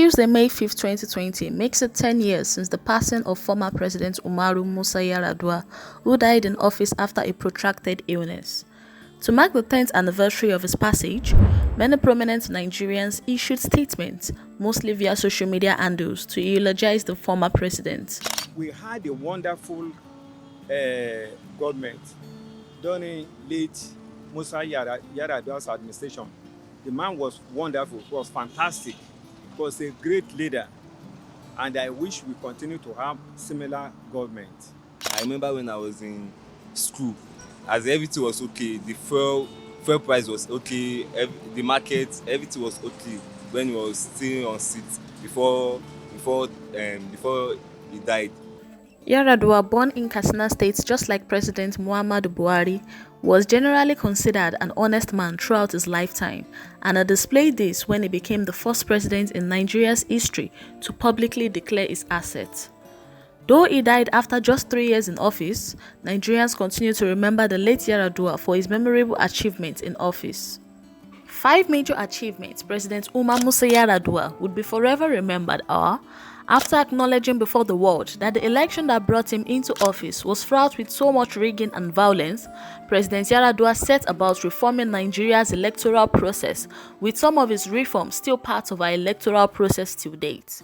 Tuesday, May 5, 2020 makes it 10 years since the passing of former President Umar Musa Yar'Adua, who died in office after a protracted illness. To mark the 10th anniversary of his passage, many prominent Nigerians issued statements, mostly via social media handles, to eulogize the former president. We had a wonderful government during late Musa Yar'Adua's administration. The man was wonderful, was fantastic, was a great leader, and I wish we continue to have similar government. I remember when I was in school, as everything was okay, the fuel price was okay, the market, everything was okay when he was still on seat before he died. Yar'Adua, born in Katsina State just like President Muhammadu Buhari, was generally considered an honest man throughout his lifetime, and had displayed this when he became the first president in Nigeria's history to publicly declare his assets. Though he died after just 3 years in office, Nigerians continue to remember the late Yar'Adua for his memorable achievements in office. 5 major achievements President Umar Musa Yar'Adua would be forever remembered are: after acknowledging before the world that the election that brought him into office was fraught with so much rigging and violence, President Yar'Adua set about reforming Nigeria's electoral process, with some of his reforms still part of our electoral process till date.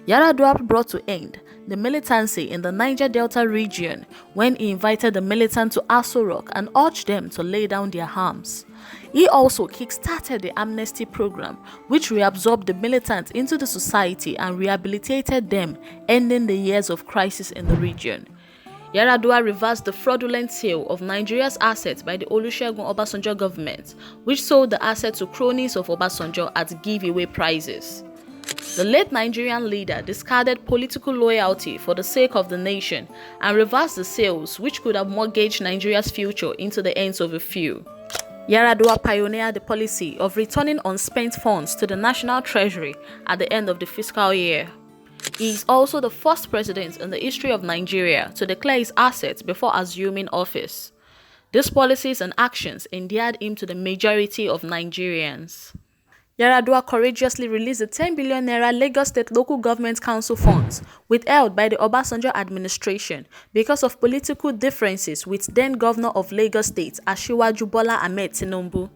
Yar'Adua brought to end the militancy in the Niger Delta region when he invited the militants to Aso Rock and urged them to lay down their arms. He also kick-started the amnesty program, which reabsorbed the militants into the society and rehabilitated them, ending the years of crisis in the region. Yar'Adua reversed the fraudulent sale of Nigeria's assets by the Olusegun Obasanjo government, which sold the assets to cronies of Obasanjo at giveaway prices. The late Nigerian leader discarded political loyalty for the sake of the nation and reversed the sales, which could have mortgaged Nigeria's future into the hands of a few. Yar'Adua pioneered the policy of returning unspent funds to the National Treasury at the end of the fiscal year. He is also the first president in the history of Nigeria to declare his assets before assuming office. These policies and actions endeared him to the majority of Nigerians. Yar'Adua courageously released the 10 billion naira Lagos State Local Government Council funds withheld by the Obasanjo administration because of political differences with then-Governor of Lagos State, Asiwaju Bola Ahmed Tinubu.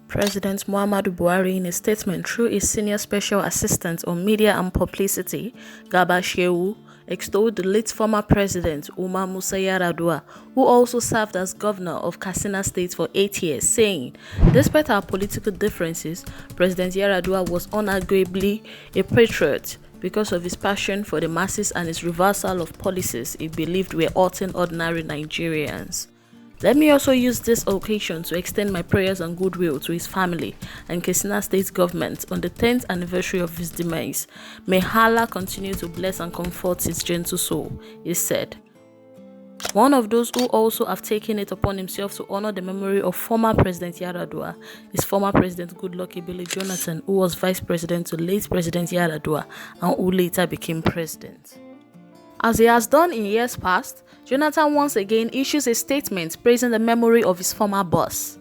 President Muhammadu Buhari, in a statement through his senior special assistant on media and publicity, Garba Shehu, extolled the late former president Umar Musa Yar'Adua, who also served as governor of Katsina State for 8 years, saying, "Despite our political differences, President Yar'Adua was unarguably a patriot because of his passion for the masses and his reversal of policies he believed were hurting ordinary Nigerians." Let me also use this occasion to extend my prayers and goodwill to his family and Katsina State government on the 10th anniversary of his demise. May Allah continue to bless and comfort his gentle soul, he said. One of those who also have taken it upon himself to honor the memory of former President Yar'Adua is former President Goodluck Ebele Jonathan, who was vice president to late President Yar'Adua and who later became president. As he has done in years past, Jonathan once again issues a statement praising the memory of his former boss.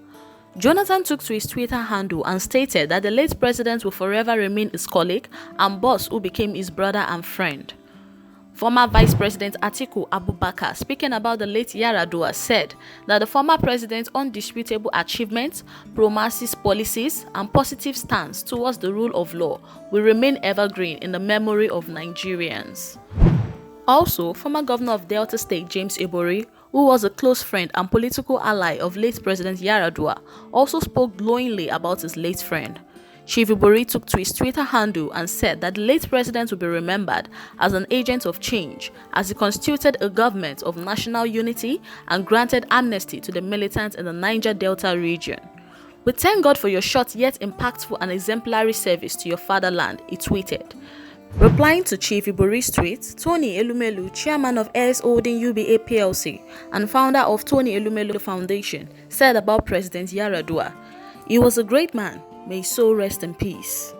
Jonathan took to his Twitter handle and stated that the late president will forever remain his colleague and boss who became his brother and friend. Former Vice President Atiku Abubakar, speaking about the late Yar'Adua, said that the former president's undisputable achievements, pro-masses policies, and positive stance towards the rule of law will remain evergreen in the memory of Nigerians. Also, former governor of Delta State James Ibori, who was a close friend and political ally of late President Yar'Adua, also spoke glowingly about his late friend. Chief Ibori took to his Twitter handle and said that the late president will be remembered as an agent of change, as he constituted a government of national unity and granted amnesty to the militants in the Niger Delta region. "We thank God for your short yet impactful and exemplary service to your fatherland," he tweeted. Replying to Chief Ibori's tweet, Tony Elumelu, chairman of AS Holding UBA PLC and founder of Tony Elumelu Foundation, said about President Yar'Adua, "He was a great man. May his soul rest in peace."